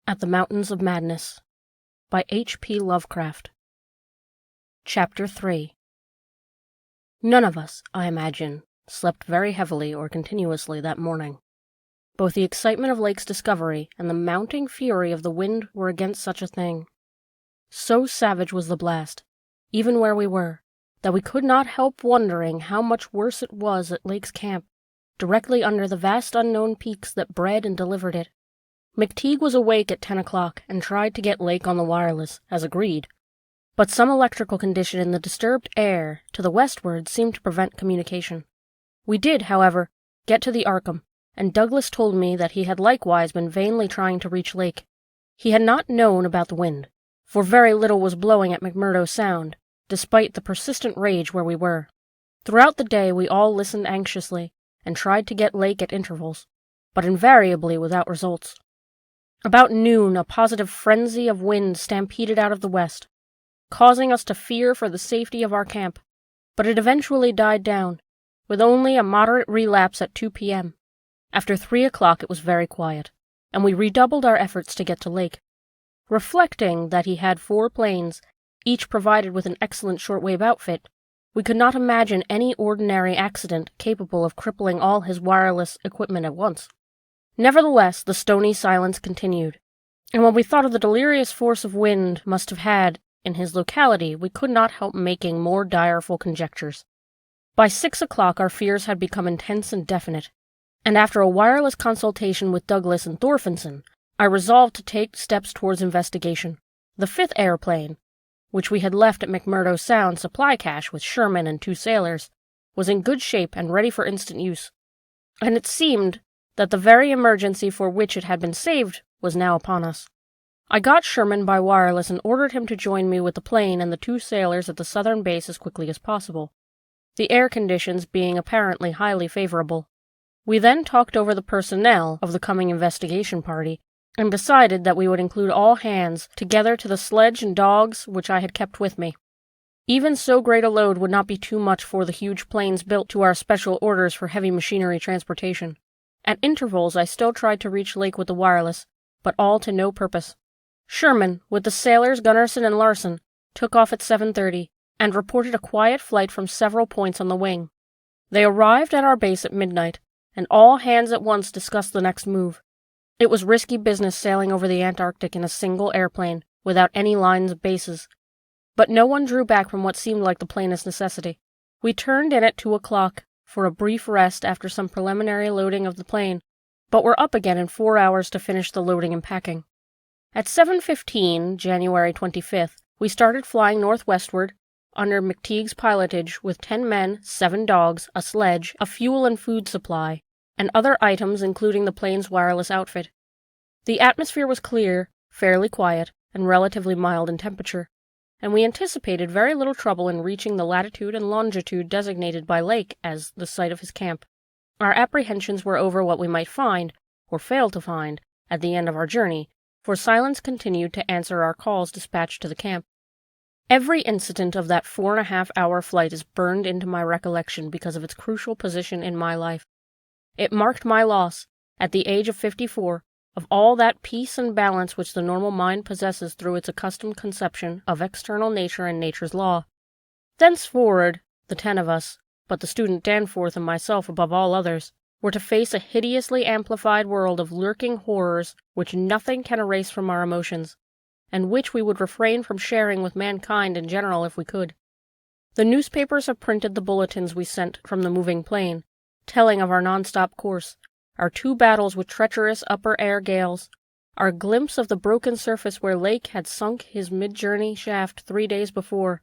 At the Mountains of Madness by H.P. Lovecraft. Chapter 3. None of us, I imagine, slept very heavily or continuously that morning. Both the excitement of Lake's discovery and the mounting fury of the wind were against such a thing. So savage was the blast, even where we were, that we could not help wondering how much worse it was at Lake's camp, directly under the vast unknown peaks that bred and delivered it. McTeague was awake at 10 o'clock and tried to get Lake on the wireless, as agreed, but some electrical condition in the disturbed air to the westward seemed to prevent communication. We did, however, get to the Arkham, and Douglas told me that he had likewise been vainly trying to reach Lake. He had not known about the wind, for very little was blowing at McMurdo Sound, despite the persistent rage where we were. Throughout the day we all listened anxiously, and tried to get Lake at intervals, but invariably without results. About noon a positive frenzy of wind stampeded out of the west, causing us to fear for the safety of our camp, but it eventually died down, with only a moderate relapse at 2 p.m. After 3 o'clock it was very quiet, and we redoubled our efforts to get to Lake. Reflecting that he had 4 planes, each provided with an excellent shortwave outfit, we could not imagine any ordinary accident capable of crippling all his wireless equipment at once. Nevertheless, the stony silence continued, and when we thought of the delirious force of wind must have had in his locality, we could not help making more direful conjectures. By 6 o'clock our fears had become intense and definite, and after a wireless consultation with Douglas and Thorfinson, I resolved to take steps towards investigation. The 5th airplane, which we had left at McMurdo Sound supply cache with Sherman and 2 sailors, was in good shape and ready for instant use, and it seemed that the very emergency for which it had been saved was now upon us. I got Sherman by wireless and ordered him to join me with the plane and the 2 sailors at the southern base as quickly as possible, the air conditions being apparently highly favorable. We then talked over the personnel of the coming investigation party, and decided that we would include all hands together to the sledge and dogs which I had kept with me. Even so great a load would not be too much for the huge planes built to our special orders for heavy machinery transportation. At intervals I still tried to reach Lake with the wireless, but all to no purpose. Sherman, with the sailors Gunnarsson and Larson, took off at 7:30, and reported a quiet flight from several points on the wing. They arrived at our base at midnight, and all hands at once discussed the next move. It was risky business sailing over the Antarctic in a single airplane, without any lines of bases, but no one drew back from what seemed like the plainest necessity. We turned in at 2 o'clock, for a brief rest after some preliminary loading of the plane, but were up again in 4 hours to finish the loading and packing. At 7:15, January 25th, we started flying northwestward, under McTeague's pilotage, with 10 men, 7 dogs, a sledge, a fuel and food supply, and other items including the plane's wireless outfit. The atmosphere was clear, fairly quiet, and relatively mild in temperature, and we anticipated very little trouble in reaching the latitude and longitude designated by Lake as the site of his camp. Our apprehensions were over what we might find, or fail to find, at the end of our journey, for silence continued to answer our calls dispatched to the camp. Every incident of that 4.5-hour flight is burned into my recollection because of its crucial position in my life. It marked my loss, at the age of 54, of all that peace and balance which the normal mind possesses through its accustomed conception of external nature and nature's law. Thenceforward, the 10 of us, but the student Danforth and myself above all others, were to face a hideously amplified world of lurking horrors which nothing can erase from our emotions, and which we would refrain from sharing with mankind in general if we could. The newspapers have printed the bulletins we sent from the moving plane, telling of our non-stop course, our 2 battles with treacherous upper air gales, our glimpse of the broken surface where Lake had sunk his mid-journey shaft 3 days before,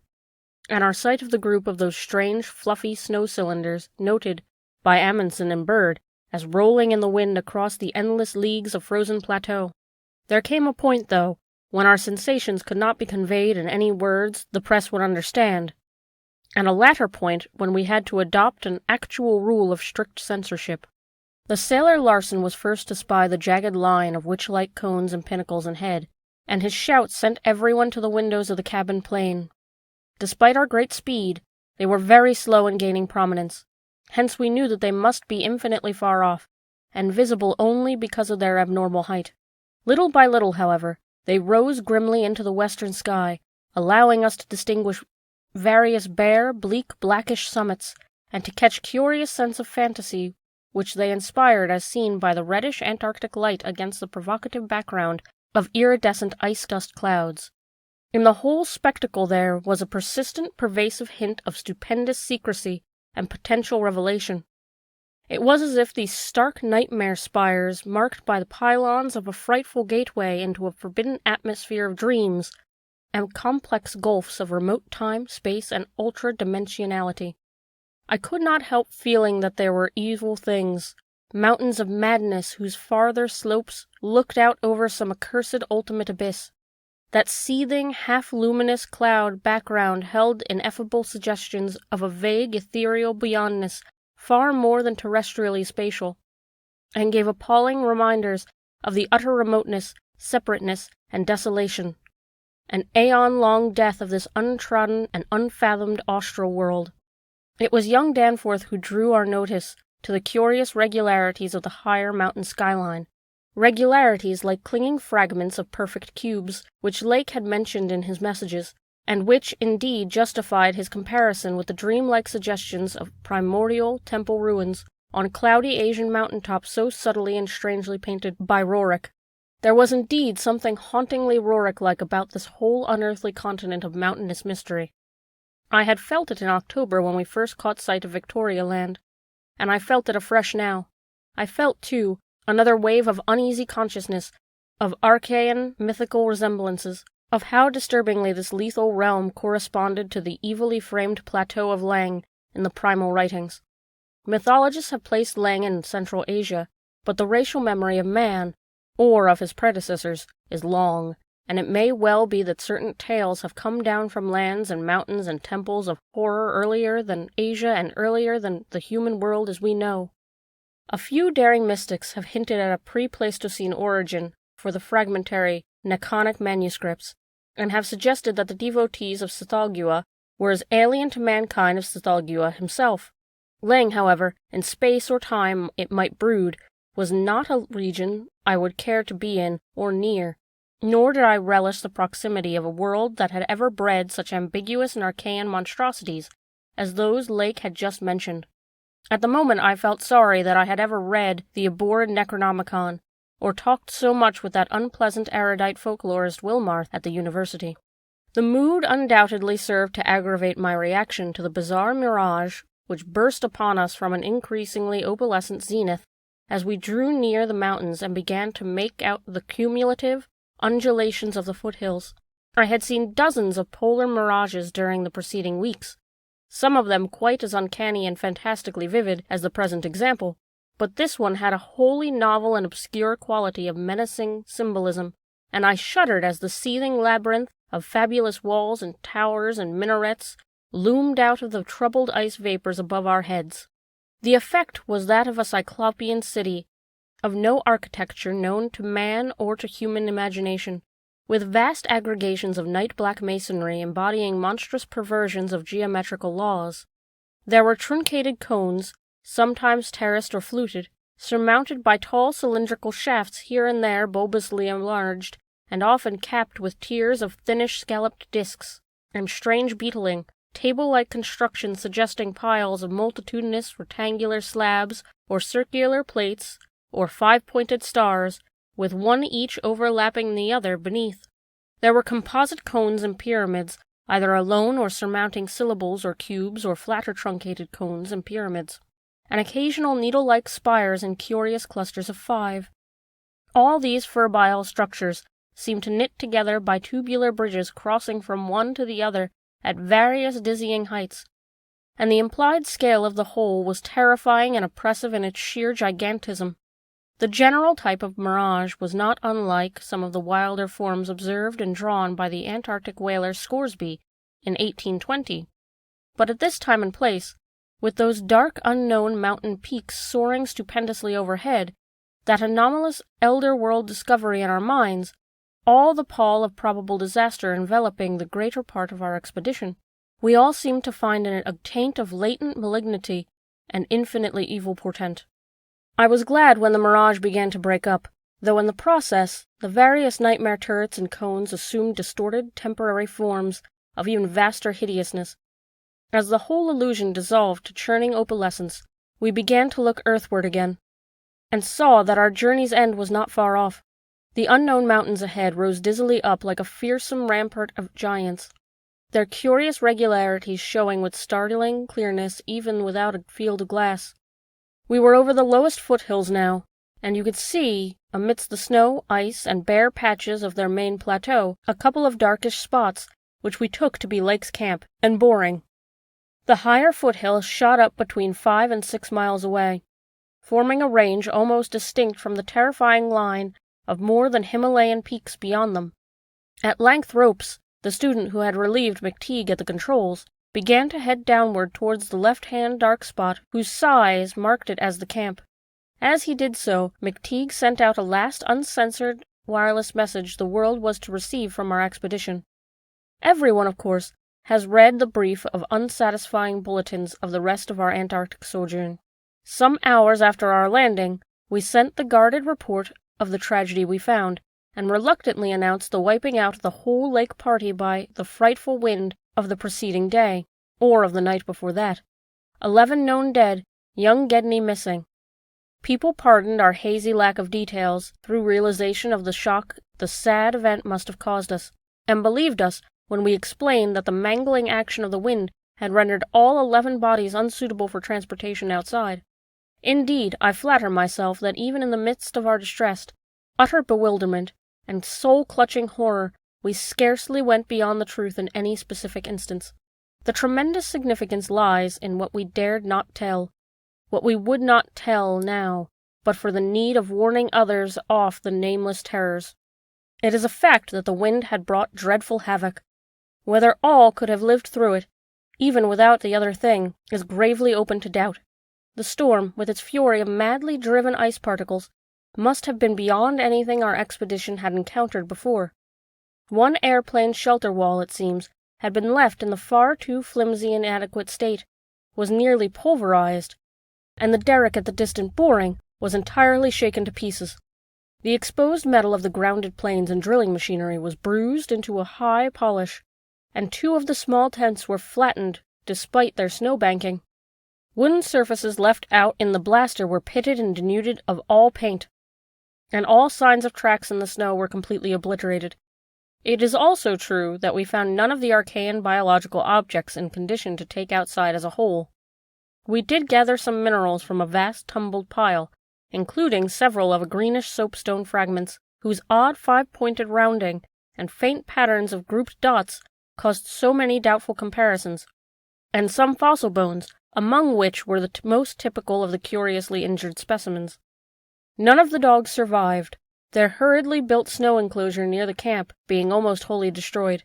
and our sight of the group of those strange, fluffy snow cylinders, noted by Amundsen and Bird as rolling in the wind across the endless leagues of frozen plateau. There came a point, though, when our sensations could not be conveyed in any words the press would understand, and a latter point when we had to adopt an actual rule of strict censorship. The sailor Larson was first to spy the jagged line of witch-like cones and pinnacles ahead, and his shout sent everyone to the windows of the cabin plane. Despite our great speed, they were very slow in gaining prominence, hence we knew that they must be infinitely far off, and visible only because of their abnormal height. Little by little, however, they rose grimly into the western sky, allowing us to distinguish various bare, bleak, blackish summits, and to catch curious sense of fantasy which they inspired as seen by the reddish Antarctic light against the provocative background of iridescent ice-dust clouds. In the whole spectacle there was a persistent, pervasive hint of stupendous secrecy and potential revelation. It was as if these stark nightmare spires, marked by the pylons of a frightful gateway into a forbidden atmosphere of dreams, and complex gulfs of remote time, space, and ultra-dimensionality. I could not help feeling that there were evil things, mountains of madness whose farther slopes looked out over some accursed ultimate abyss. That seething, half-luminous cloud background held ineffable suggestions of a vague, ethereal beyondness far more than terrestrially spatial, and gave appalling reminders of the utter remoteness, separateness, and desolation, an aeon-long death of this untrodden and unfathomed austral world. It was young Danforth who drew our notice to the curious regularities of the higher mountain skyline, regularities like clinging fragments of perfect cubes, which Lake had mentioned in his messages, and which indeed justified his comparison with the dreamlike suggestions of primordial temple ruins on cloudy Asian mountaintops so subtly and strangely painted by Roerich. There was indeed something hauntingly Roerich-like about this whole unearthly continent of mountainous mystery. I had felt it in October when we first caught sight of Victoria Land, and I felt it afresh now. I felt, too, another wave of uneasy consciousness, of archaean mythical resemblances, of how disturbingly this lethal realm corresponded to the evilly framed plateau of Lang in the primal writings. Mythologists have placed Lang in Central Asia, but the racial memory of man, or of his predecessors, is long, and it may well be that certain tales have come down from lands and mountains and temples of horror earlier than Asia and earlier than the human world as we know. A few daring mystics have hinted at a pre-Pleistocene origin for the fragmentary Nekonic manuscripts, and have suggested that the devotees of Tsathoggua were as alien to mankind as Tsathoggua himself. Lang, however, in space or time it might brood, was not a region I would care to be in or near, nor did I relish the proximity of a world that had ever bred such ambiguous and archaean monstrosities as those Lake had just mentioned. At the moment I felt sorry that I had ever read the abhorred Necronomicon, or talked so much with that unpleasant erudite folklorist Wilmarth at the university. The mood undoubtedly served to aggravate my reaction to the bizarre mirage which burst upon us from an increasingly opalescent zenith as we drew near the mountains and began to make out the cumulative undulations of the foothills. I had seen dozens of polar mirages during the preceding weeks, some of them quite as uncanny and fantastically vivid as the present example, but this one had a wholly novel and obscure quality of menacing symbolism, and I shuddered as the seething labyrinth of fabulous walls and towers and minarets loomed out of the troubled ice vapors above our heads. The effect was that of a cyclopean city, of no architecture known to man or to human imagination, with vast aggregations of night-black masonry embodying monstrous perversions of geometrical laws. There were truncated cones, sometimes terraced or fluted, surmounted by tall cylindrical shafts here and there bulbously enlarged, and often capped with tiers of thinnish scalloped discs, and strange beetling, table-like constructions suggesting piles of multitudinous rectangular slabs or circular plates or five-pointed stars, with one each overlapping the other beneath. There were composite cones and pyramids, either alone or surmounting syllables or cubes or flatter truncated cones and pyramids, and occasional needle-like spires in curious clusters of 5. All these furbile structures seemed to knit together by tubular bridges crossing from one to the other at various dizzying heights, and the implied scale of the whole was terrifying and oppressive in its sheer gigantism. The general type of mirage was not unlike some of the wilder forms observed and drawn by the Antarctic whaler Scoresby in 1820, but at this time and place, with those dark unknown mountain peaks soaring stupendously overhead, that anomalous elder-world discovery in our minds, all the pall of probable disaster enveloping the greater part of our expedition, we all seemed to find in it a taint of latent malignity and infinitely evil portent. I was glad when the mirage began to break up, though in the process, the various nightmare turrets and cones assumed distorted, temporary forms of even vaster hideousness. As the whole illusion dissolved to churning opalescence, we began to look earthward again, and saw that our journey's end was not far off. The unknown mountains ahead rose dizzily up like a fearsome rampart of giants, their curious regularities showing with startling clearness even without a field of glass. We were over the lowest foothills now, and you could see, amidst the snow, ice, and bare patches of their main plateau, a couple of darkish spots, which we took to be Lake's camp and Boring. The higher foothills shot up between 5 and 6 miles away, forming a range almost distinct from the terrifying line of more than Himalayan peaks beyond them. At length Ropes, the student who had relieved McTeague at the controls, began to head downward towards the left-hand dark spot whose size marked it as the camp. As he did so, McTeague sent out a last uncensored wireless message the world was to receive from our expedition. Everyone, of course, has read the brief of unsatisfying bulletins of the rest of our Antarctic sojourn. Some hours after our landing, we sent the guarded report of the tragedy we found, and reluctantly announced the wiping out of the whole lake party by the frightful wind of the preceding day, or of the night before that. 11 known dead, young Gedney missing. People pardoned our hazy lack of details through realization of the shock the sad event must have caused us, and believed us when we explained that the mangling action of the wind had rendered all 11 bodies unsuitable for transportation outside. Indeed, I flatter myself that even in the midst of our distress, utter bewilderment, and soul-clutching horror, we scarcely went beyond the truth in any specific instance. The tremendous significance lies in what we dared not tell, what we would not tell now, but for the need of warning others off the nameless terrors. It is a fact that the wind had brought dreadful havoc. Whether all could have lived through it, even without the other thing, is gravely open to doubt. The storm, with its fury of madly driven ice particles, must have been beyond anything our expedition had encountered before. One airplane shelter wall, it seems, had been left in the far too flimsy and inadequate state, was nearly pulverized, and the derrick at the distant Boring was entirely shaken to pieces. The exposed metal of the grounded planes and drilling machinery was bruised into a high polish, and 2 of the small tents were flattened despite their snow banking. Wooden surfaces left out in the blaster were pitted and denuded of all paint, and all signs of tracks in the snow were completely obliterated. It is also true that we found none of the archaean biological objects in condition to take outside as a whole. We did gather some minerals from a vast tumbled pile, including several of a greenish soapstone fragments, whose odd 5-pointed rounding and faint patterns of grouped dots caused so many doubtful comparisons, and some fossil bones, among which were the most typical of the curiously injured specimens. None of the dogs survived, their hurriedly built snow enclosure near the camp being almost wholly destroyed.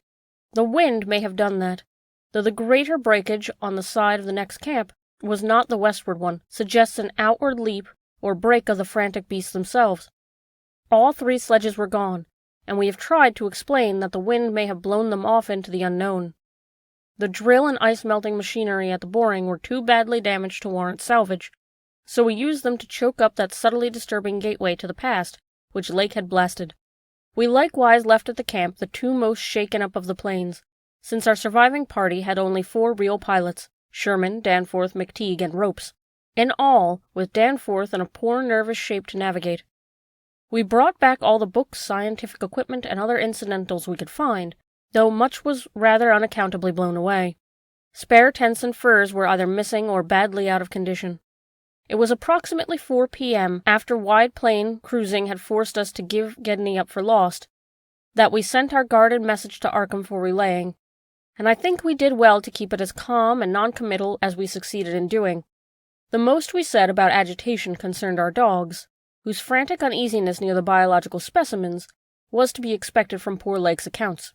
The wind may have done that, though the greater breakage on the side of the next camp was not the westward one, suggests an outward leap or break of the frantic beasts themselves. All 3 sledges were gone, and we have tried to explain that the wind may have blown them off into the unknown. The drill and ice-melting machinery at the Boring were too badly damaged to warrant salvage, so we used them to choke up that subtly disturbing gateway to the past, which Lake had blasted. We likewise left at the camp the 2 most shaken up of the planes, since our surviving party had only 4 real pilots, Sherman, Danforth, McTeague, and Ropes, in all, with Danforth in a poor nervous shape to navigate. We brought back all the books, scientific equipment, and other incidentals we could find, though much was rather unaccountably blown away. Spare tents and furs were either missing or badly out of condition. It was approximately 4 p.m., after wide plain cruising had forced us to give Gedney up for lost, that we sent our guarded message to Arkham for relaying, and I think we did well to keep it as calm and non-committal as we succeeded in doing. The most we said about agitation concerned our dogs, whose frantic uneasiness near the biological specimens was to be expected from poor Lake's accounts.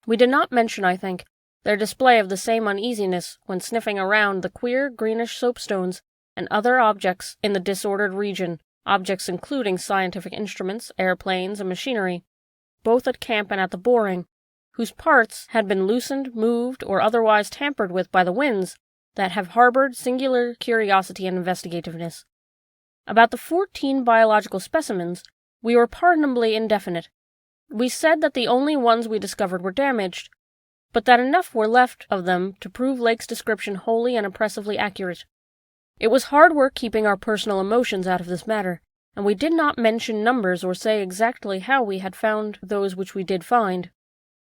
We did not mention, I think, their display of the same uneasiness when sniffing around the queer greenish soapstones and other objects in the disordered region, objects including scientific instruments, airplanes, and machinery, both at camp and at the Boring, whose parts had been loosened, moved, or otherwise tampered with by the winds that have harbored singular curiosity and investigativeness. About the 14 biological specimens, We were pardonably indefinite. We said that the only ones we discovered were damaged, but that enough were left of them to prove Lake's description wholly and impressively accurate. It was hard work keeping our personal emotions out of this matter, and we did not mention numbers or say exactly how we had found those which we did find.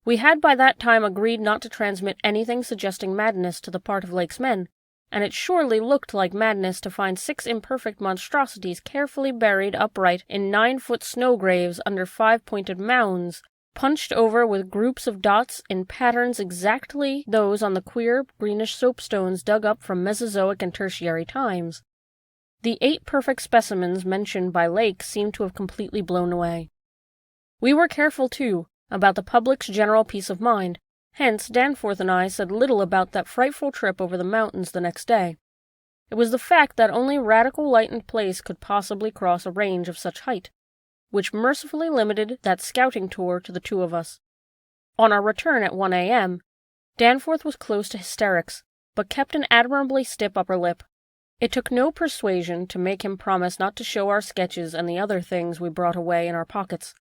We had by that time agreed not to transmit anything suggesting madness to the part of Lake's men, and it surely looked like madness to find 6 imperfect monstrosities carefully buried upright in 9-foot snow graves under 5-pointed mounds, punched over with groups of dots in patterns exactly those on the queer greenish soapstones dug up from Mesozoic and Tertiary times. The 8 perfect specimens mentioned by Lake seemed to have completely blown away. We were careful, too, about the public's general peace of mind. Hence, Danforth and I said little about that frightful trip over the mountains the next day. It was the fact that only radical light and place could possibly cross a range of such height, which mercifully limited that scouting tour to the 2 of us. On our return at 1 a.m., Danforth was close to hysterics, but kept an admirably stiff upper lip. It took no persuasion to make him promise not to show our sketches and the other things we brought away in our pockets,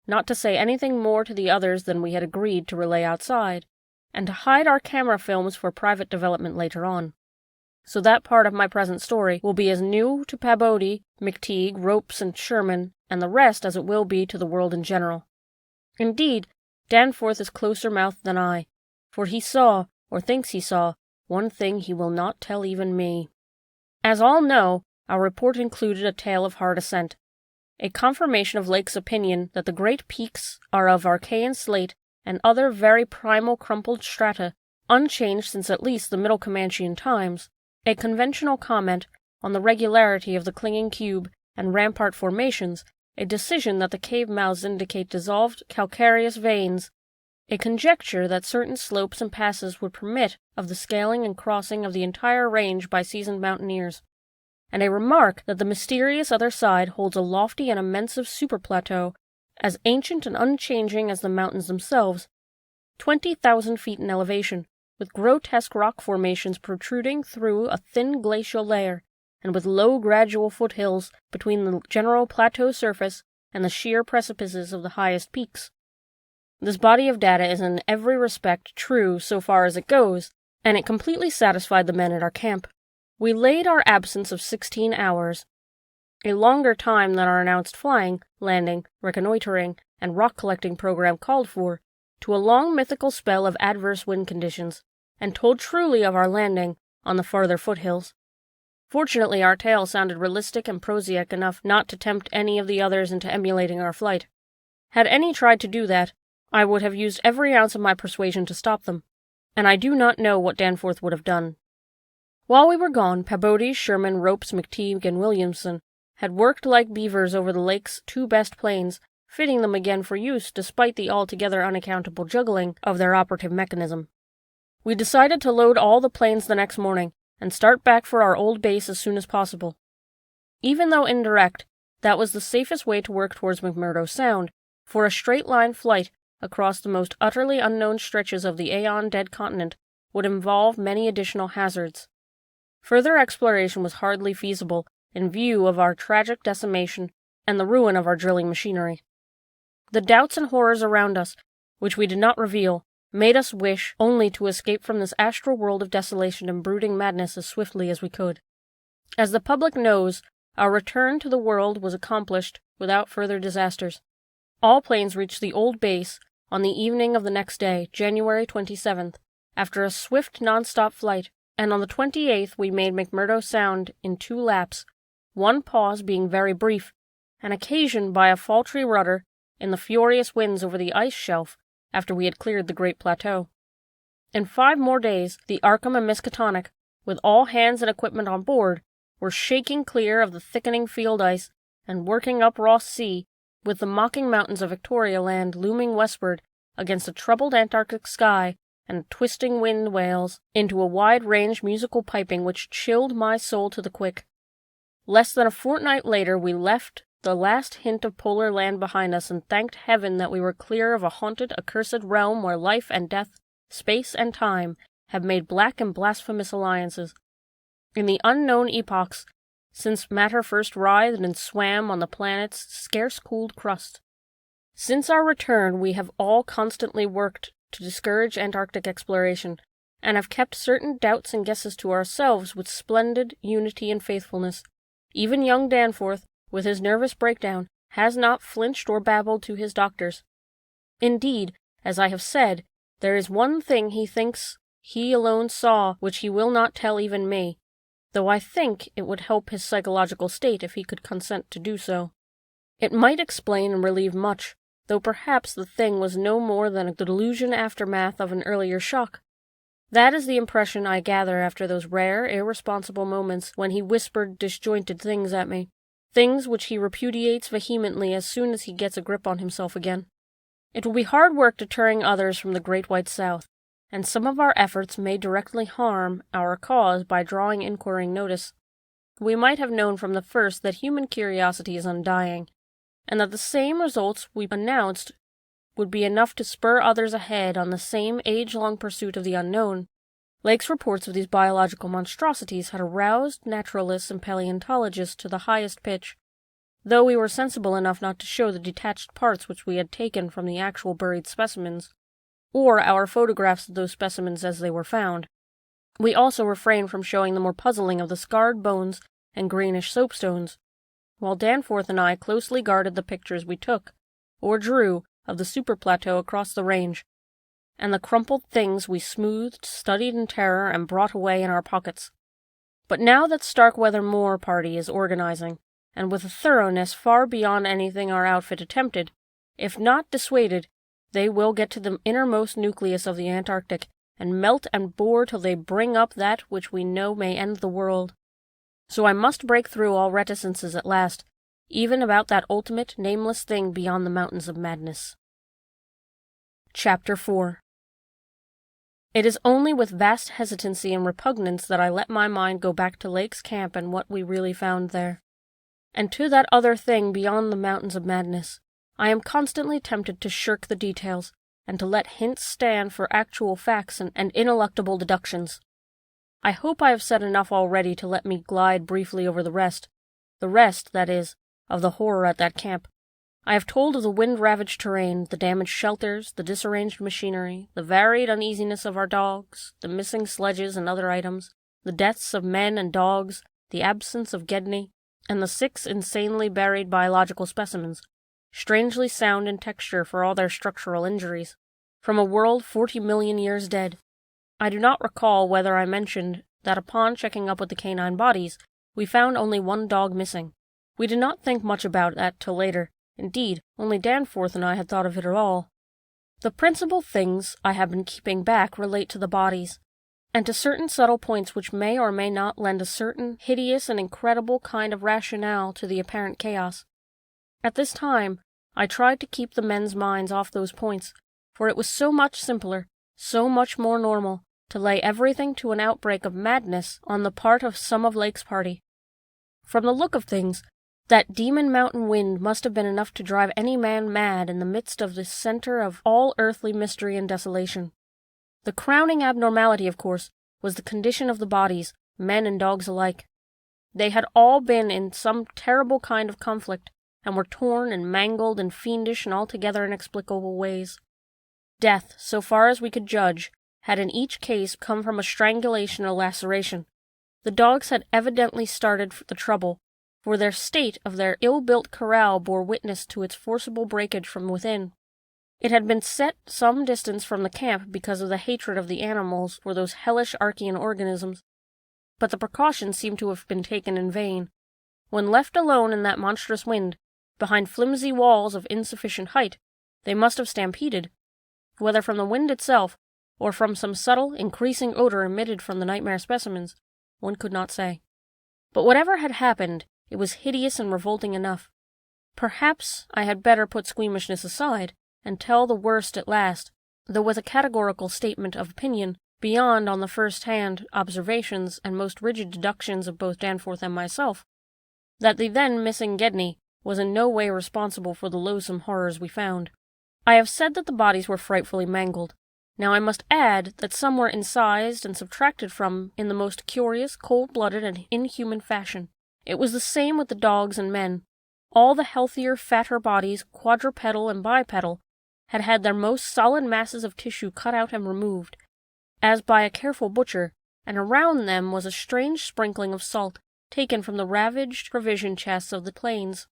not to say anything more to the others than we had agreed to relay outside, and to hide our camera films for private development later on. So that part of my present story will be as new to Pabodie, McTeague, Ropes, and Sherman, and the rest as it will be to the world in general. Indeed, Danforth is closer-mouthed than I, for he saw, or thinks he saw, one thing he will not tell even me. As all know, our report included a tale of hard ascent, a confirmation of Lake's opinion that the great peaks are of Archean slate and other very primal crumpled strata, unchanged since at least the Middle Comanchean times, a conventional comment on the regularity of the clinging cube and rampart formations, a decision that the cave mouths indicate dissolved calcareous veins, a conjecture that certain slopes and passes would permit of the scaling and crossing of the entire range by seasoned mountaineers, and a remark that the mysterious other side holds a lofty and immense superplateau, as ancient and unchanging as the mountains themselves, 20,000 feet in elevation, with grotesque rock formations protruding through a thin glacial layer, and with low gradual foothills between the general plateau surface and the sheer precipices of the highest peaks. This body of data is in every respect true so far as it goes, and it completely satisfied the men at our camp. We laid our absence of 16 hours, a longer time than our announced flying, landing, reconnoitering, and rock-collecting program called for, to a long mythical spell of adverse wind conditions, and told truly of our landing on the farther foothills. Fortunately, our tale sounded realistic and prosaic enough not to tempt any of the others into emulating our flight. Had any tried to do that, I would have used every ounce of my persuasion to stop them, and I do not know what Danforth would have done. While we were gone, Pabodie, Sherman, Ropes, McTeague, and Williamson had worked like beavers over the lake's 2 best planes, fitting them again for use despite the altogether unaccountable juggling of their operative mechanism. We decided to load all the planes the next morning and start back for our old base as soon as possible. Even though indirect, that was the safest way to work towards McMurdo Sound, for a straight-line flight across the most utterly unknown stretches of the aeon-dead continent would involve many additional hazards. Further exploration was hardly feasible in view of our tragic decimation and the ruin of our drilling machinery. The doubts and horrors around us, which we did not reveal, made us wish only to escape from this astral world of desolation and brooding madness as swiftly as we could. As the public knows, our return to the world was accomplished without further disasters. All planes reached the old base on the evening of the next day, January 27th, after a swift non-stop flight, and on the 28th we made McMurdo Sound in 2 laps, one pause being very brief, and occasioned by a faltry rudder in the furious winds over the ice shelf after we had cleared the great plateau. In 5 more days, the Arkham and Miskatonic, with all hands and equipment on board, were shaking clear of the thickening field ice and working up Ross Sea, with the mocking mountains of Victoria Land looming westward against a troubled Antarctic sky and twisting wind wails into a wide-range musical piping which chilled my soul to the quick. Less than a fortnight later we left the last hint of polar land behind us and thanked heaven that we were clear of a haunted, accursed realm where life and death, space and time, have made black and blasphemous alliances. In the unknown epochs, since matter first writhed and swam on the planet's scarce-cooled crust. Since our return, we have all constantly worked to discourage Antarctic exploration, and have kept certain doubts and guesses to ourselves with splendid unity and faithfulness. Even young Danforth, with his nervous breakdown, has not flinched or babbled to his doctors. Indeed, as I have said, there is one thing he thinks he alone saw which he will not tell even me, though I think it would help his psychological state if he could consent to do so. It might explain and relieve much, though perhaps the thing was no more than a delusion aftermath of an earlier shock. That is the impression I gather after those rare, irresponsible moments when he whispered disjointed things at me, things which he repudiates vehemently as soon as he gets a grip on himself again. It will be hard work deterring others from the Great White South, and some of our efforts may directly harm our cause by drawing inquiring notice. We might have known from the first that human curiosity is undying, and that the same results we announced would be enough to spur others ahead on the same age-long pursuit of the unknown. Lake's reports of these biological monstrosities had aroused naturalists and paleontologists to the highest pitch, though we were sensible enough not to show the detached parts which we had taken from the actual buried specimens, or our photographs of those specimens as they were found. We also refrained from showing the more puzzling of the scarred bones and greenish soapstones, while Danforth and I closely guarded the pictures we took, or drew, of the super-plateau across the range, and the crumpled things we smoothed, studied in terror, and brought away in our pockets. But now that Starkweather Moore party is organizing, and with a thoroughness far beyond anything our outfit attempted, if not dissuaded, they will get to the innermost nucleus of the Antarctic, and melt and bore till they bring up that which we know may end the world. So I must break through all reticences at last, even about that ultimate, nameless thing beyond the mountains of madness. Chapter 4. It is only with vast hesitancy and repugnance that I let my mind go back to Lake's camp and what we really found there. And to that other thing beyond the mountains of madness, I am constantly tempted to shirk the details, and to let hints stand for actual facts and ineluctable deductions. I hope I have said enough already to let me glide briefly over the rest, that is, of the horror at that camp. I have told of the wind-ravaged terrain, the damaged shelters, the disarranged machinery, the varied uneasiness of our dogs, the missing sledges and other items, the deaths of men and dogs, the absence of Gedney, and the 6 insanely buried biological specimens, strangely sound in texture for all their structural injuries, from a world 40 million years dead. I do not recall whether I mentioned that upon checking up with the canine bodies, we found only 1 dog missing. We did not think much about that till later. Indeed, only Danforth and I had thought of it at all. The principal things I have been keeping back relate to the bodies, and to certain subtle points which may or may not lend a certain hideous and incredible kind of rationale to the apparent chaos. At this time, I tried to keep the men's minds off those points, for it was so much simpler, so much more normal, to lay everything to an outbreak of madness on the part of some of Lake's party. From the look of things, that demon mountain wind must have been enough to drive any man mad in the midst of this center of all earthly mystery and desolation. The crowning abnormality, of course, was the condition of the bodies, men and dogs alike. They had all been in some terrible kind of conflict, and were torn and mangled in fiendish and altogether inexplicable ways. Death, so far as we could judge, had in each case come from a strangulation or laceration. The dogs had evidently started the trouble, for their state of their ill-built corral bore witness to its forcible breakage from within. It had been set some distance from the camp because of the hatred of the animals for those hellish Archean organisms, but the precaution seemed to have been taken in vain. When left alone in that monstrous wind, behind flimsy walls of insufficient height, they must have stampeded, whether from the wind itself, or from some subtle, increasing odor emitted from the nightmare specimens, one could not say. But whatever had happened, it was hideous and revolting enough. Perhaps I had better put squeamishness aside, and tell the worst at last, though with a categorical statement of opinion, beyond on the first-hand observations and most rigid deductions of both Danforth and myself, that the then missing Gedney was in no way responsible for the loathsome horrors we found. I have said that the bodies were frightfully mangled. Now I must add that some were incised and subtracted from in the most curious, cold-blooded, and inhuman fashion. It was the same with the dogs and men. All the healthier, fatter bodies, quadrupedal and bipedal, had had their most solid masses of tissue cut out and removed, as by a careful butcher, and around them was a strange sprinkling of salt, taken from the ravaged provision chests of the plains,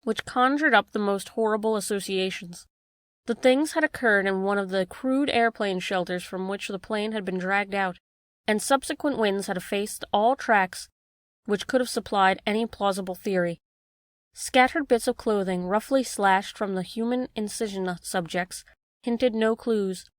which conjured up the most horrible associations. The things had occurred in one of the crude airplane shelters from which the plane had been dragged out, and subsequent winds had effaced all tracks which could have supplied any plausible theory. Scattered bits of clothing, roughly slashed from the human incision subjects, hinted no clues.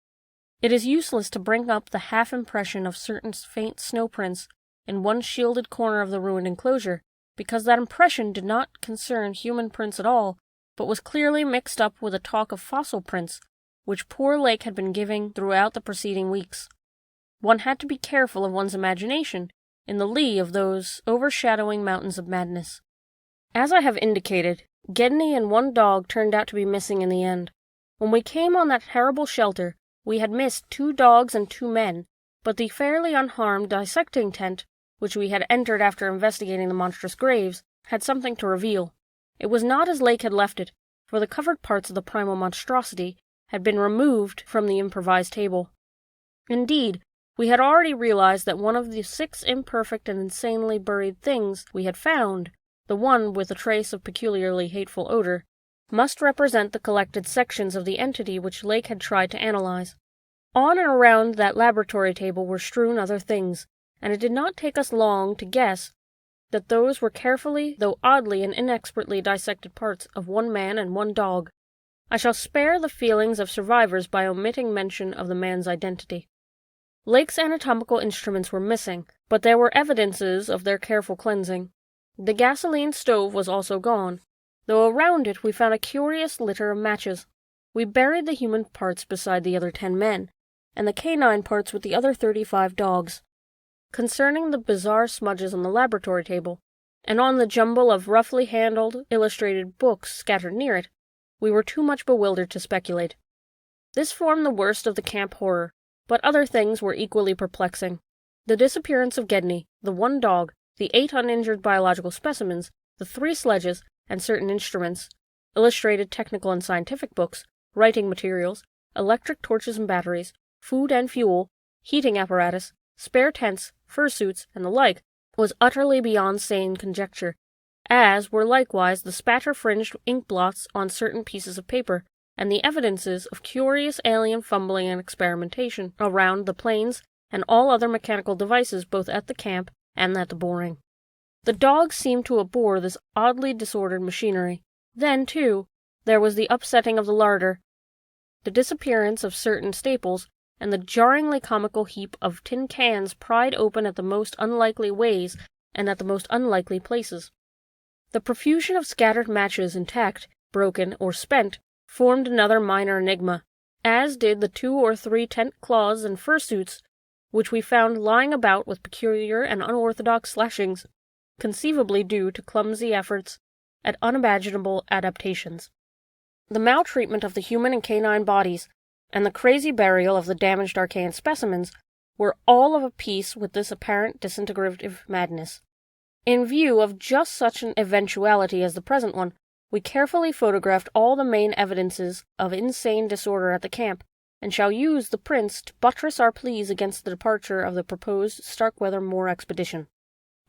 It is useless to bring up the half-impression of certain faint snow prints in one shielded corner of the ruined enclosure, because that impression did not concern human prints at all, but was clearly mixed up with a talk of fossil prints, which poor Lake had been giving throughout the preceding weeks. One had to be careful of one's imagination in the lee of those overshadowing mountains of madness. As I have indicated, Gedney and one dog turned out to be missing in the end. When we came on that terrible shelter, we had missed 2 dogs and 2 men, but the fairly unharmed dissecting tent, which we had entered after investigating the monstrous graves, had something to reveal. It was not as Lake had left it, for the covered parts of the primal monstrosity had been removed from the improvised table. Indeed, we had already realized that one of the 6 imperfect and insanely buried things we had found, the one with a trace of peculiarly hateful odor, must represent the collected sections of the entity which Lake had tried to analyze. On and around that laboratory table were strewn other things, and it did not take us long to guess that those were carefully, though oddly and inexpertly dissected parts of 1 man and 1 dog. I shall spare the feelings of survivors by omitting mention of the man's identity. Lake's anatomical instruments were missing, but there were evidences of their careful cleansing. The gasoline stove was also gone, though around it we found a curious litter of matches. We buried the human parts beside the other 10 men, and the canine parts with the other 35 dogs. Concerning the bizarre smudges on the laboratory table, and on the jumble of roughly handled, illustrated books scattered near it, we were too much bewildered to speculate. This formed the worst of the camp horror, but other things were equally perplexing. The disappearance of Gedney, the 1 dog, the 8 uninjured biological specimens, the 3 sledges, and certain instruments, illustrated technical and scientific books, writing materials, electric torches and batteries, food and fuel, heating apparatus, spare tents, fursuits, and the like, was utterly beyond sane conjecture, as were likewise the spatter-fringed ink blots on certain pieces of paper, and the evidences of curious alien fumbling and experimentation around the planes and all other mechanical devices both at the camp and at the boring. The dogs seemed to abhor this oddly disordered machinery. Then, too, there was the upsetting of the larder, the disappearance of certain staples, and the jarringly comical heap of tin cans pried open at the most unlikely ways and at the most unlikely places. The profusion of scattered matches intact, broken, or spent, formed another minor enigma, as did the 2 or 3 tent cloths and fursuits which we found lying about with peculiar and unorthodox slashings, conceivably due to clumsy efforts at unimaginable adaptations. The maltreatment of the human and canine bodies, and the crazy burial of the damaged archaean specimens, were all of a piece with this apparent disintegrative madness. In view of just such an eventuality as the present one, we carefully photographed all the main evidences of insane disorder at the camp, and shall use the prints to buttress our pleas against the departure of the proposed Starkweather Moor expedition.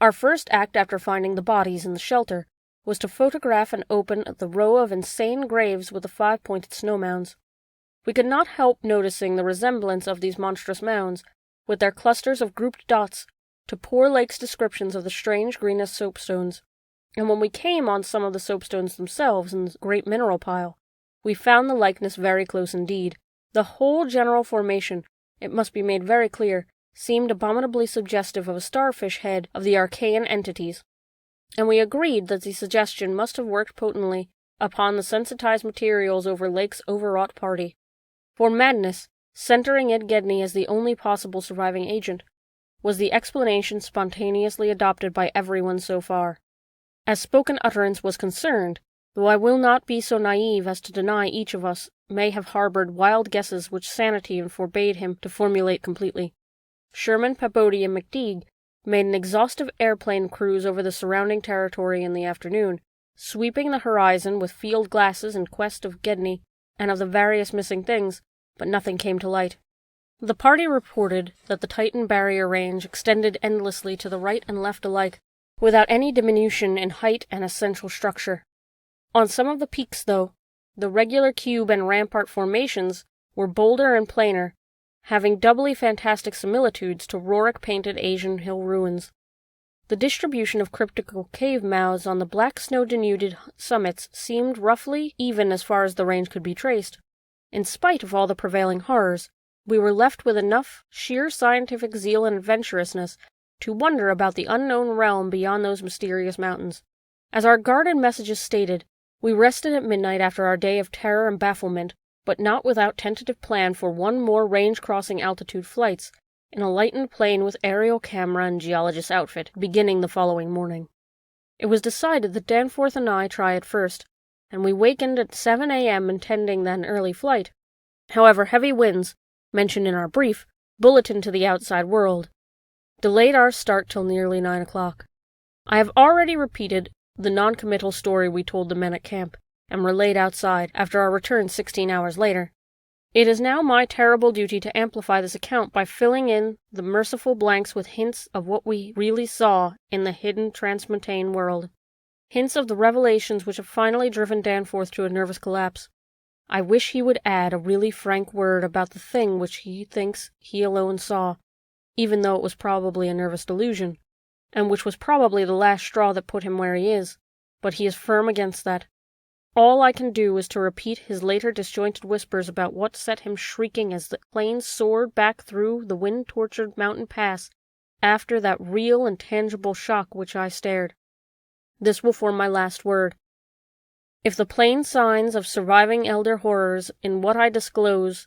Our first act after finding the bodies in the shelter was to photograph and open the row of insane graves with the 5-pointed snow mounds. We could not help noticing the resemblance of these monstrous mounds, with their clusters of grouped dots, to poor Lake's descriptions of the strange greenish soapstones, and when we came on some of the soapstones themselves in the great mineral pile, we found the likeness very close indeed. The whole general formation, it must be made very clear, seemed abominably suggestive of a starfish head of the archaean entities, and we agreed that the suggestion must have worked potently upon the sensitized materials over Lake's overwrought party. For madness, centering in Gedney as the only possible surviving agent, was the explanation spontaneously adopted by everyone so far. As spoken utterance was concerned, though I will not be so naive as to deny each of us may have harbored wild guesses which sanity forbade him to formulate completely, Sherman, Peabody, and McTeague made an exhaustive airplane cruise over the surrounding territory in the afternoon, sweeping the horizon with field glasses in quest of Gedney and of the various missing things, but nothing came to light. The party reported that the Titan barrier range extended endlessly to the right and left alike, without any diminution in height and essential structure. On some of the peaks, though, the regular cube and rampart formations were bolder and plainer, having doubly fantastic similitudes to Roric-painted Asian hill ruins. The distribution of cryptical cave mouths on the black snow-denuded summits seemed roughly even as far as the range could be traced. In spite of all the prevailing horrors, we were left with enough sheer scientific zeal and adventurousness to wonder about the unknown realm beyond those mysterious mountains. As our guarded messages stated, we rested at midnight after our day of terror and bafflement, but not without tentative plan for one more range-crossing altitude flights, in a lightened plane with aerial camera and geologist's outfit, beginning the following morning. It was decided that Danforth and I try it first, and we wakened at 7 a.m. intending an early flight. However, heavy winds, mentioned in our brief, bulletined to the outside world, delayed our start till nearly 9 o'clock. I have already repeated the non-committal story we told the men at camp, and relayed outside, after our return 16 hours later. It is now my terrible duty to amplify this account by filling in the merciful blanks with hints of what we really saw in the hidden transmontane world. Hints of the revelations which have finally driven Danforth to a nervous collapse. I wish he would add a really frank word about the thing which he thinks he alone saw, even though it was probably a nervous delusion, and which was probably the last straw that put him where he is, but he is firm against that. All I can do is to repeat his later disjointed whispers about what set him shrieking as the plane soared back through the wind-tortured mountain pass after that real and tangible shock which I stared. This will form my last word. If the plain signs of surviving elder horrors in what I disclose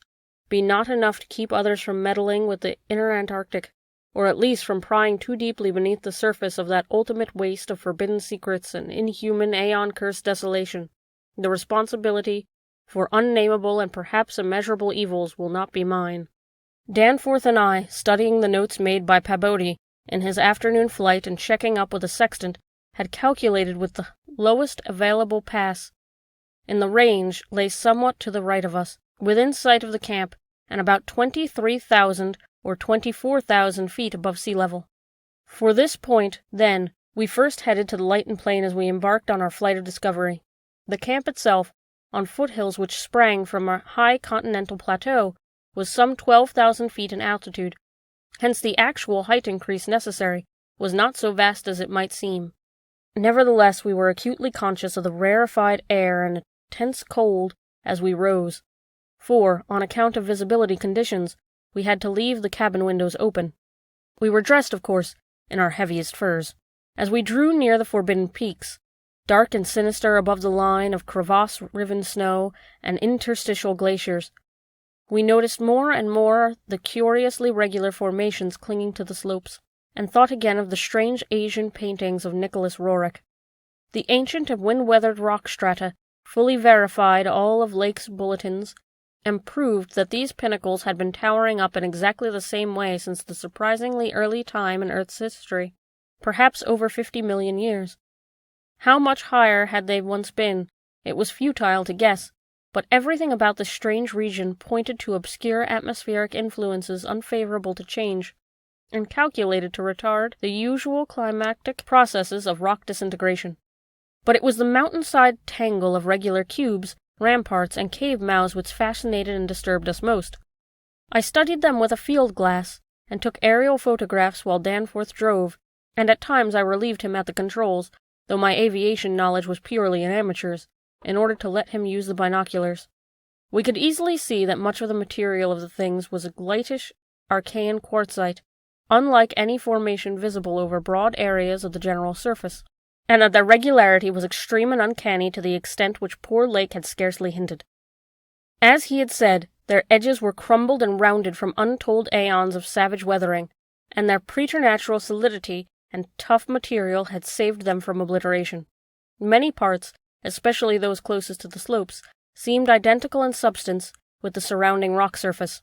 be not enough to keep others from meddling with the inner Antarctic, or at least from prying too deeply beneath the surface of that ultimate waste of forbidden secrets and inhuman aeon-cursed desolation, the responsibility for unnameable and perhaps immeasurable evils will not be mine. Danforth and I, studying the notes made by Pabodie in his afternoon flight and checking up with a sextant, had calculated with the lowest available pass in the range lay somewhat to the right of us, within sight of the camp, and about 23,000 or 24,000 feet above sea level. For this point, then, we first headed to the lightened plain as we embarked on our flight of discovery. The camp itself, on foothills which sprang from a high continental plateau, was some 12,000 feet in altitude. Hence the actual height increase necessary was not so vast as it might seem. Nevertheless, we were acutely conscious of the rarefied air and intense cold as we rose, for, on account of visibility conditions, we had to leave the cabin windows open. We were dressed, of course, in our heaviest furs. As we drew near the forbidden peaks, dark and sinister above the line of crevasse-riven snow and interstitial glaciers, we noticed more and more the curiously regular formations clinging to the slopes, and thought again of the strange Asian paintings of Nicholas Roerich. The ancient and wind-weathered rock strata fully verified all of Lake's bulletins, and proved that these pinnacles had been towering up in exactly the same way since the surprisingly early time in Earth's history, perhaps over 50 million years. How much higher had they once been, it was futile to guess, but everything about this strange region pointed to obscure atmospheric influences unfavorable to change, and calculated to retard the usual climactic processes of rock disintegration. But it was the mountainside tangle of regular cubes, ramparts, and cave mouths which fascinated and disturbed us most. I studied them with a field glass, and took aerial photographs while Danforth drove, and at times I relieved him at the controls, though my aviation knowledge was purely an amateur's, in order to let him use the binoculars. We could easily see that much of the material of the things was a lightish Archean quartzite, unlike any formation visible over broad areas of the general surface, and that their regularity was extreme and uncanny to the extent which poor Lake had scarcely hinted. As he had said, their edges were crumbled and rounded from untold aeons of savage weathering, and their preternatural solidity and tough material had saved them from obliteration. Many parts, especially those closest to the slopes, seemed identical in substance with the surrounding rock surface.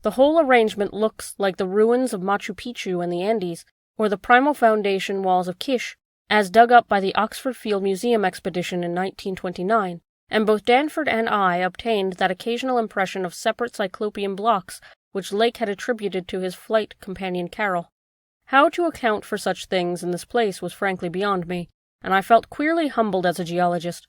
The whole arrangement looks like the ruins of Machu Picchu and the Andes, or the primal foundation walls of Kish, as dug up by the Oxford Field Museum expedition in 1929, and both Danford and I obtained that occasional impression of separate cyclopean blocks which Lake had attributed to his flight companion Carol. How to account for such things in this place was frankly beyond me, and I felt queerly humbled as a geologist.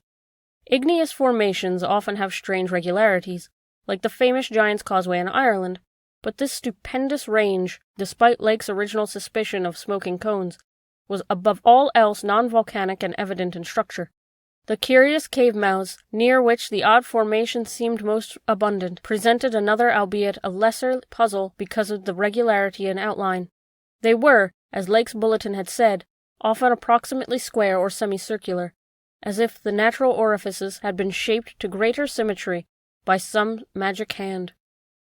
Igneous formations often have strange regularities, like the famous Giant's Causeway in Ireland, but this stupendous range, despite Lake's original suspicion of smoking cones, was above all else non-volcanic and evident in structure. The curious cave mouths, near which the odd formations seemed most abundant, presented another albeit a lesser puzzle because of the regularity in outline. They were, as Lake's bulletin had said, often approximately square or semicircular, as if the natural orifices had been shaped to greater symmetry by some magic hand.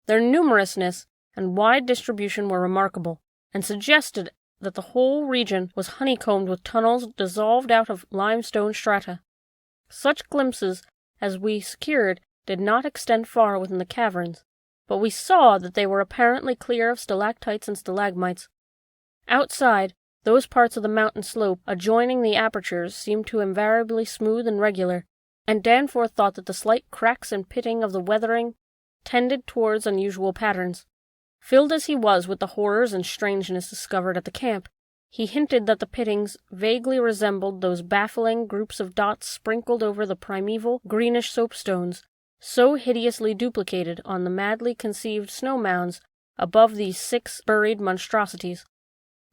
Their numerousness and wide distribution were remarkable, and suggested that the whole region was honeycombed with tunnels dissolved out of limestone strata. Such glimpses as we secured did not extend far within the caverns, but we saw that they were apparently clear of stalactites and stalagmites. Outside, those parts of the mountain slope adjoining the apertures seemed to invariably smooth and regular, and Danforth thought that the slight cracks and pitting of the weathering tended towards unusual patterns. Filled as he was with the horrors and strangeness discovered at the camp, he hinted that the pittings vaguely resembled those baffling groups of dots sprinkled over the primeval greenish soapstones, so hideously duplicated on the madly conceived snow mounds above these 6 buried monstrosities.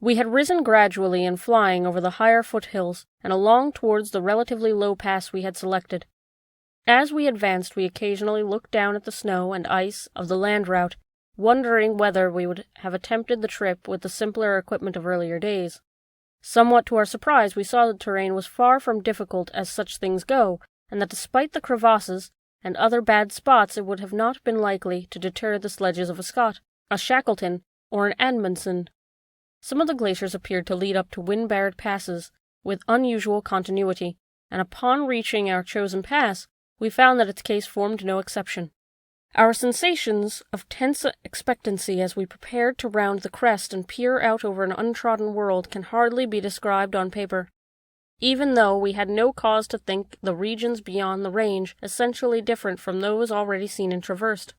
We had risen gradually in flying over the higher foothills and along towards the relatively low pass we had selected. As we advanced, we occasionally looked down at the snow and ice of the land route, wondering whether we would have attempted the trip with the simpler equipment of earlier days. Somewhat to our surprise, we saw the terrain was far from difficult as such things go, and that despite the crevasses and other bad spots it would have not been likely to deter the sledges of a Scott, a Shackleton, or an Amundsen. Some of the glaciers appeared to lead up to wind-barred passes with unusual continuity, and upon reaching our chosen pass, we found that its case formed no exception. Our sensations of tense expectancy as we prepared to round the crest and peer out over an untrodden world can hardly be described on paper, even though we had no cause to think the regions beyond the range essentially different from those already seen and traversed.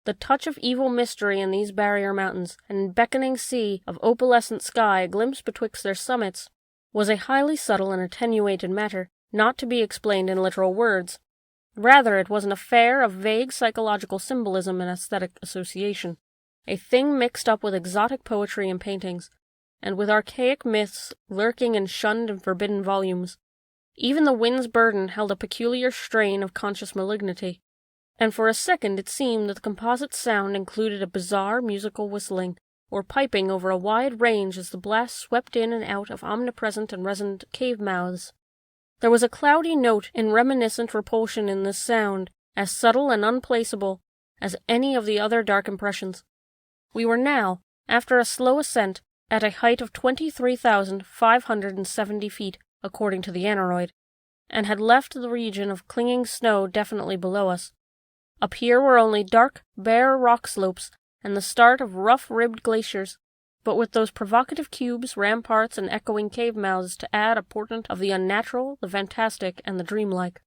The touch of evil mystery in these barrier mountains, and beckoning sea of opalescent sky a glimpse betwixt their summits, was a highly subtle and attenuated matter, not to be explained in literal words. Rather, it was an affair of vague psychological symbolism and aesthetic association, a thing mixed up with exotic poetry and paintings, and with archaic myths lurking in shunned and forbidden volumes. Even the wind's burden held a peculiar strain of conscious malignity, and for a second it seemed that the composite sound included a bizarre musical whistling, or piping over a wide range as the blast swept in and out of omnipresent and resonant cave mouths. There was a cloudy note in reminiscent repulsion in this sound, as subtle and unplaceable as any of the other dark impressions. We were now, after a slow ascent, at a height of 23,570 feet, according to the aneroid, and had left the region of clinging snow definitely below us. Up here were only dark, bare rock slopes and the start of rough-ribbed glaciers, but with those provocative cubes, ramparts, and echoing cave mouths to add a portent of the unnatural, the fantastic, and the dreamlike.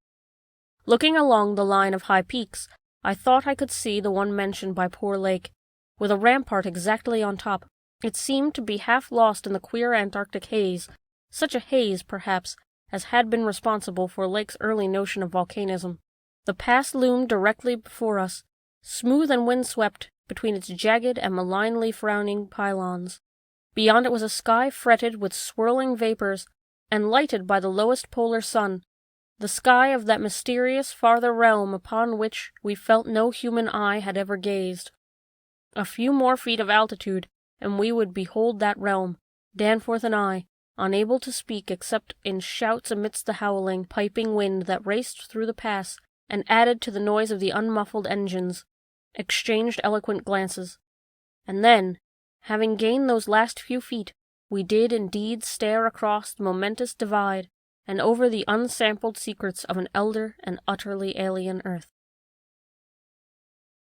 Looking along the line of high peaks, I thought I could see the one mentioned by poor Lake, with a rampart exactly on top. It seemed to be half lost in the queer Antarctic haze, such a haze, perhaps, as had been responsible for Lake's early notion of volcanism. The pass loomed directly before us, smooth and windswept between its jagged and malignly frowning pylons. Beyond it was a sky fretted with swirling vapors and lighted by the lowest polar sun, the sky of that mysterious farther realm upon which we felt no human eye had ever gazed. A few more feet of altitude, and we would behold that realm, Danforth and I, unable to speak except in shouts amidst the howling, piping wind that raced through the pass and added to the noise of the unmuffled engines, exchanged eloquent glances. And then, having gained those last few feet, we did indeed stare across the momentous divide and over the unsampled secrets of an elder and utterly alien earth.